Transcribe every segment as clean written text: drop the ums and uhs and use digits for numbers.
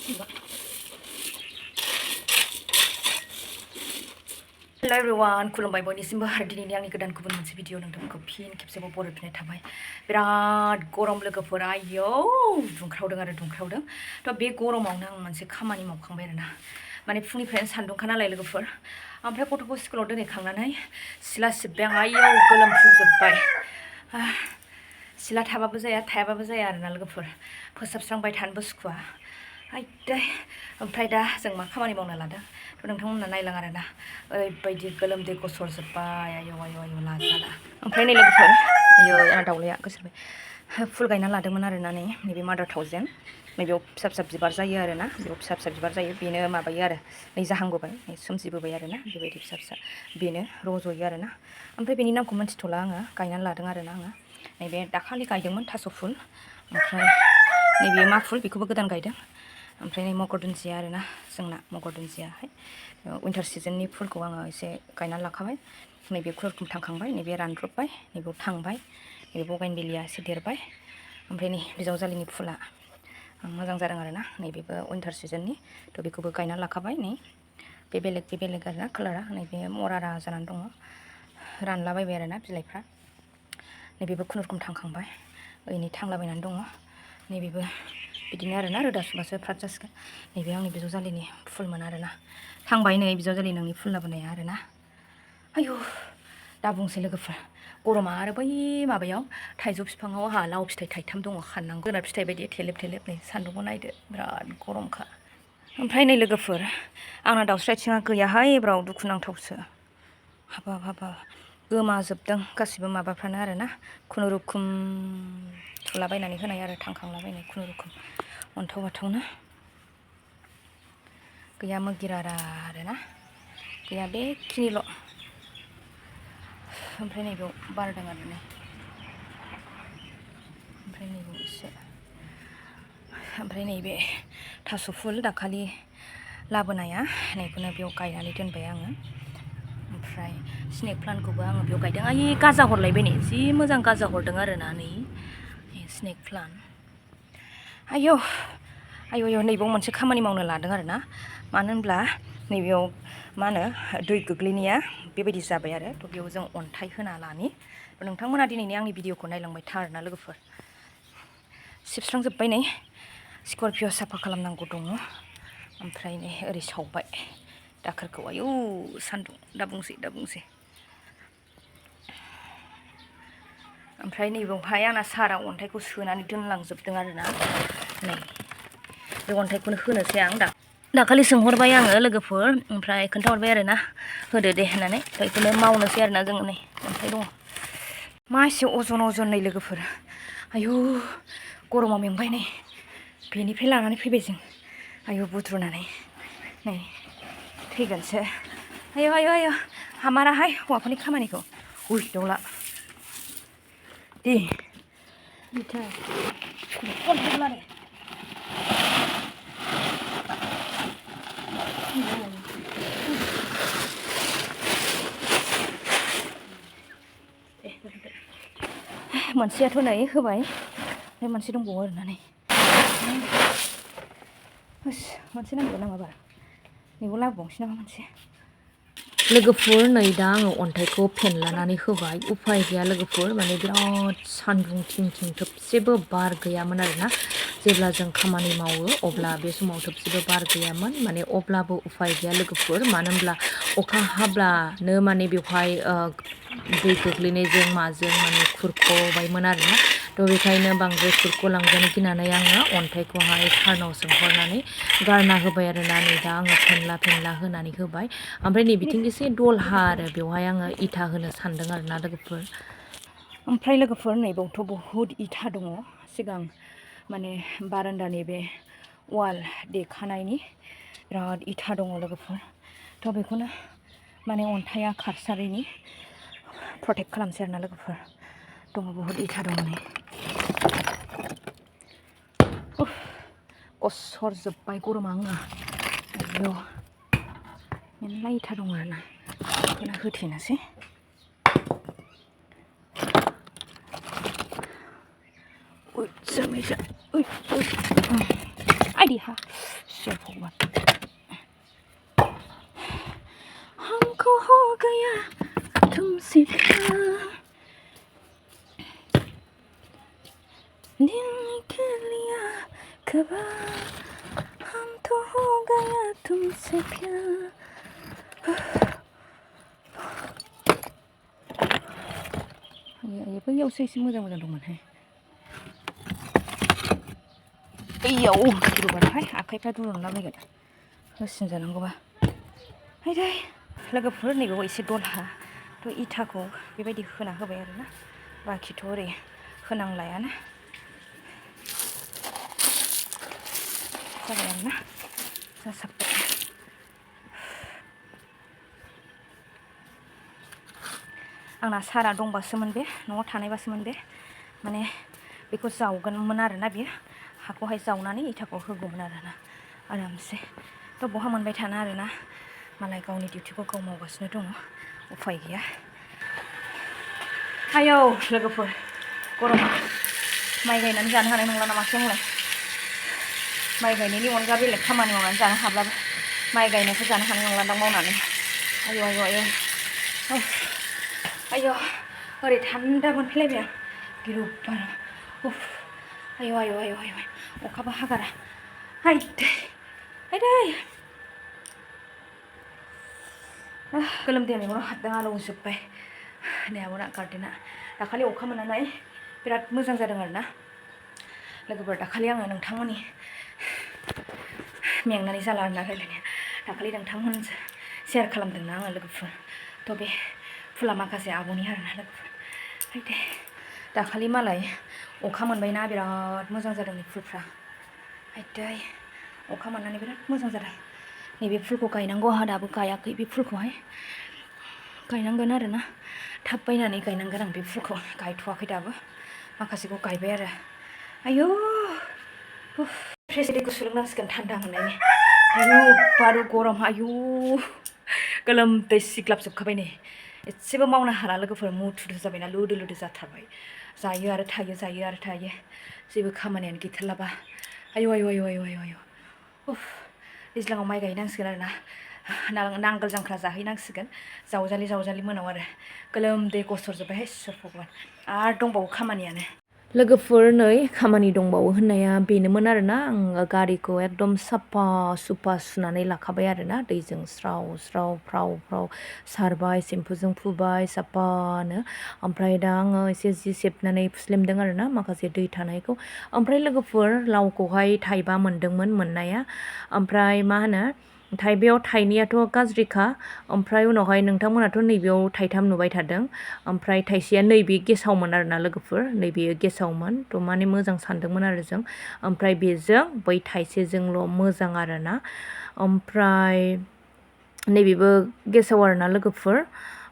Hello everyone, खुलुमबाय बयनिसिमबो आरो दिनैनि आंनि गोदान गुबुन मोनसे भिडिअ नोंथांमोनखौ फिन खेबसेबाव बरायफिननाय थाबाय। बिराद गरम लोगोफोर, आयौ दुंख्रावदों आरो दुंख्रावदों। थ' बे गरमावनो आं मोनसे खामानि मावखांबाय आरोना। माने फुंनिफ्रायनो सान्दुंखा नालाय लोगोफोर। ओमफ्राय गथ'खौ स्कुलाव दोनहैखांनानै सिला सिबबाय आं, आयौ गोलोमफ्रुजोब्बाय। सिला थाबाबो जाया थायाबाबो जाया आरोना लोगोफोर। फोसाबस्रांबाय थानोबो सुखुवा। आयदै ओमफ्राय दा जों मा खामानि मावनो लादों थ' नोंथांमोनहा नायलां आरोना। ओरैबायदि गोलोमदै गसरजोब्बाय, आयौ आयौ आयौ लाजाला। ओमफ्राय नै लोगोफोर, आयौ आंना दाउलाया गोसोरबाय। फुल गायना लादोंमोन आरोना नैबे मादार थावजेन। नैबेयाव फिसा फिसा बिबार जायो आरोना, बेयाव फिसा फिसा बिबार जायो, बेनो माबायो आरो नै जाहांबोबाय, नै सोमजिबोबाय आरोना, बेबायदि फिसा फिसा बेनो रज'यो आरोना। ओमफ्राय बेनि नामखौ मिन्थिथ'ला आङो, गायनानै लादों आरोना आङो। नैबे दाखालि गायदोंमोन थास' फुल, ओमफ्राय नैबे मा फुल बेखौबो गोदान गायदों। ओमफ्राय नै मगर दुन्दिया आरोना, जोंना मगर दुन्दियाहाय उइन्टार सिजननि फुलखौ आङो एसे गायनानै लाखाबाय। नैबे खुनुरुखुम थांखांबाय, नैबे रानद्रबबाय, नैबेयाव थांबाय, नैबे बगाइनभिलिया एसे देरबाय। ओमफ्राय नै बिजावजालिनि फुला मोजां जादों आरोना, नैबेबो उइन्टार सिजननि, थ' बेखौबो गायनानै लाखाबाय। नै बे बेलेग आरोना कालारा, नैबे मरारा जानानै दङ, रानलाबायबाय आरोना बिलाइफ्रा। नैबेबो खुनुरुखुम थांखांबाय, ओरैनो थांलाबायनानै दङ। नैबेबो बिदिनो आरोना, रोदा सुबासो फ्राद जासिगोन। नैबे आंनि बिजावजालिनि फुलमोन आरोना, थांबाय नै बिजावजालि नोंनि फुल लाबोनाया आरोना। आयौ दा बुंसै लोगोफोर, गरमा आरो बै माबायाव थाइजौ बिफाङाव आंहा लाव फिथाइ थाइथाम दङ खानांगौ। जोगोनार फिथाइ बायदि थेलेब थेलेब, नै सान्दुंखौ नायदो, बिराद गरमखा। ओमफ्राय नै लोगोफोर, आंना दाउस्रि आथिङा गैयाहाय एबाराव, दुखुनांथावसो। हाबाब हाबाब गोमाजोबदों गासिबो माबाफ्रानो आरोना, खुनुरुखुम थुलाबायनानै होनाय आरो थांखांलाबायनाय खुनुरुखुम अन्थाव बाथावनो। गैया मोगिरारा आरोना, गैया बेखिनिल'। ओमफ्राय नैबेयाव बारदों आरो नै, ओमफ्राय नैबेयाव एसे, ओमफ्राय नैबे थास' फुल दाखालि लाबोनाया, नैखौनो बेयाव गायनानै दोनबाय आङो। ओमफ्राय स्नेक प्लान्टखौबो आङो बेयाव गायदों। आइ गाजा हरलायबाय नै, जि मोजां गाजा हरदों आरोना नै स्नेक प्लान्ट। आयौ आयौ आयौ नैबेयाव मोनसे खामानि मावनो लादों आरोना, मानो होनब्ला नैबेयाव मा होनो दै गोग्लैनाया बेबायदि जाबाय आरो, थ' बेयाव जों अन्थाइ होना लानि। नोंथांमोना दिनैनि आंनि भिडिअखौ नायलांबाय था आरोना लोगोफोर। सिबस्रांजोब्बाय नै, स्करपिय' साफा खालामनांगौ दङ। ओमफ्राय नै ओरै सावबाय दाखोरखौ, आयौ सान्दुं, दा बुंसै। ओमफ्राय नैबावहाय आंना सारा अन्थाइखौ सोनानै दोनलांजोबदों आरोना। नै बे अन्थाइखौनो होनोसै आं दाखालि सोंहरबाय आङो लोगोफोर, ओमफ्राय खोन्थाहरबाय आरोना होदो दे होननानै, ओमफ्राय बेखौनो मावनोसै आरोना जोङो। नै अन्थाइ दङ, मा एसे अजन नै लोगोफोर। आयौ गरमाव मेंबाय नै, बेनिफ्राय लानानै फैबाय जों, आयौ बुद्रुनानै नै थैगोनसो। आयौ आयौ आयौ हामाराहाय हौवाफोरनि खामानिखौ, उइ दाउला दे बिथा मोनसेयाथ' नै होबाय, ओमफ्राय मोनसे दंबावो आरोना नै, मोनसे नांगौ नामाबा, नैबाव लाबोबावनोसै नामा मोनसे। लोगोफोर नै दा आङो अन्थाइखौ फेनलानानै होबाय, उफाय गैया लोगोफोर, माने बिराद सान्दुं थिं थोबसेबो बार गैयामोन आरोना। जेब्ला जों खामानि मावो अब्ला बे समाव थोबसेबो बार गैयामोन, माने अब्लाबो उफाय गैया लोगोफोर, मानो होनब्ला अखा हाब्लानो माने बेवहाय दै गोग्लैनायजों माजों माने खुरख'बायमोन आरोना। थ' बेखायनो बांद्राय खुरख'लांजानो गिनानै आङो अन्थाइखौहाय सारनाव सोंहरनानै गारना होबाय आरोना। नै दा आङो फेनला होनानै होबाय। ओमफ्राय नै बिथिं एसे दलहा आरो, बेवहाय आङो इथा होनो सानदों आरोना लोगोफोर। ओमफ्राय लोगोफोर नैबावथ' बहुद इथा दङ, सिगां माने बारान्दानि बे वाल देखानायनि बिराद इथा दङ लोगोफोर। थ' बेखौनो माने अन्थाइआ खारसारैनि प्रटेक्ट खालामसै आरोना लोगोफोर। दङ बहुद इथा दङ नै, गसरजोब्बाय गरमा आंना, आयौ मेरला इथा दङ आरोना, बेखौनो होथेनोसै। आइदि हा लिया तुमसे प्यार दिल निकल लिया खबर हम तो हो गया तुमसे प्यार बैयावसो एसे मोजां मोजां दंमोनहाय बैयाव दुरुबाथाय आखाइफ्रा दुरुनलाबायगोन होसिन जानांगौबा हायदै लोगोफोर नैबेयाव एसे दलहा थ' इथाखौ बेबायदि होना होबाय आरोना बाखिथ' ओरै होनांलायानो जाबाय आरोना जासाबबाय आंना सारा दंबासोमोन बे न'आव थानायबासोमोन बे माने बेखौ जावगोनमोन आरोना बियो हाखौहाय जावनानै इथाखौ होगौमोन आरोना आरामसे थ' बहा मोनबाय थानो आरोना मालाय गावनि डिउटिखौ गाव मावगासिनो दङ उफाय गैया आयौ लोगोफोर गरमा माइ गायनानै जानो हानाय नंला नामासो आंलाय माइ गायनायनि अनगा बेलेग खामानि मावनानै जानो हाब्लाबो माइ गायनायखौ जानो हानाय नंलादां मावनानै आयौ आयौ आयौ आयौ ओरै थान्दा मोनफैलायबाय आं गिलु बालु उफ आयौ आयौ आयौ आयौ अखाबो हागारा हायदै हायदै गोलोमदैया मेगनाव हाबदों आलौजोब्बाय नै आब'ना गार्डेना दाखालि अखा मोननानै बिराद मोजां जादों आरोना लोगोफोर दाखालि आङो नोंथांमोननि मेंनानै जाला आरोना रायलायनाया दाखालि नोंथांमोनजों शेयार खालामदोंना आङो लोगोफोर थ' बे फुला माखासे आब'नि आरोना लोगोफोर हायदै दाखालि मालाय अखा मोनबायना बिराद मोजां जादों नै फुलफ्रा हायदै अखा मोननानै बिराद मोजां जादों नैबे फुलखौ गायनांगौ आंहा दाबो गायाखै बे फुलखौहाय गायनांगोन आरोना थाब बायनानै गायनांगोन आं बे फुलखौ गायथ'वाखै दाबो माखासेखौ गायबाय आरो आयौ फ्रेस दै गुसु लोंनांसिगोन थान्दा मोननायनि गिलु बालु गरम आयौ गोलोमदै सिग्लाबजोबखाबाय नै एसेबो मावनो हाला लोगोफोर मुथुथु जाबायना लुदु लुदु जाथारबाय जायो आरो थायो जायो आरो थायो जेबो खामानियानो गैथारलाबा आयौ आयौ आयौ आयौ आयौ आयौ दैज्लाङाव माइ गायनांसिगोन आरोना नांगोल जांख्रा जाहैनांसिगोन जावजालि जावजालि मोनाव आरो गोलोमदै गसरजोब्बायहाय इसोर भगबान आरो दंबावो खामानियानो लोगोफोर नै खामानि दंबावो होननाया बेनोमोन आरोना आङो गारिखौ एकदम साफा सुफा सुनानै लाखाबाय आरोना दैजों स्राव स्राव फ्राव फ्राव सारबाय सेम्पुजों फुबाय साफानो ओमफ्राय दा आङो एसे जि सेबनानै फुस्लिमदों आरोना माखासे दै थानायखौ ओमफ्राय लोगोफोर लावखौहाय थाइबा मोनदोंमोन मोननाया ओमफ्राय मा होनो थाइबायाव थाइनैयाथ' गाज्रिखा ओमफ्राय उनावहाय नोंथांमोनाथ' नैबेयाव थाइथाम नुबाय थादों ओमफ्राय थाइसेया नैबे गेसावमोन आरोना लोगोफोर नैबे गेसावमोन थ' माने मोजां सानदोंमोन आरो जों ओमफ्राय बेजों बै थाइसेजोंल' मोजां आरोना ओमफ्राय नैबेबो गेसाव आरोना लोगोफोर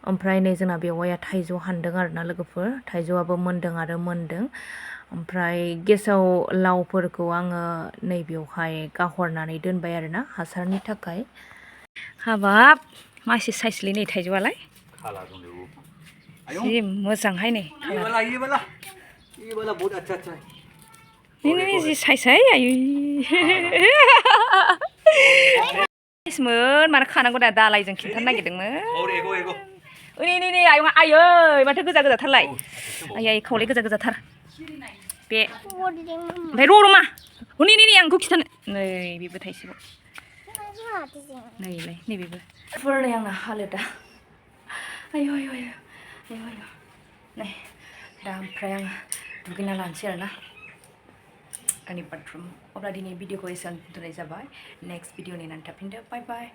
ओमफ्राय नै जोंना बेवाइया थाइजौ हानदों आरोना लोगोफोर थाइजौआबो मोनदों आरो मोनदों ओमफ्राय गेसाव लावफोरखौ आङो नैबेयावहाय गाहरनानै दोनबाय आरोना हासारनि थाखाय हाबाब मासे साइसलै नै थाइजौआलाय जि मोजांहाय नै नै जि साइसहाय आयै साइसमोन मानो खानांगौ दा दालायजों खिन्थानो नागिरदोंमोन नै आयै माथो गोजा गोजाथारलाय आयै खावलाय गोजा गोजाथार बे ओमफ्राय र'मा नै आं बेखौ खिथानो नै बेबो थाइसेबाव नैलाय नैबेबो फरायनाय आंना हालोदा आयौ आयौ आयौ आयौ आयौ नै दा ओमफ्राय आङो दुगैना लानोसै आरोना आंनि बाथरुम अब्ला दिनै भिडिअखौ एसेबां दोनथ'नाय जाबाय नेक्स्ट भिडिअ नेनानै थाफिनदो बाय बाय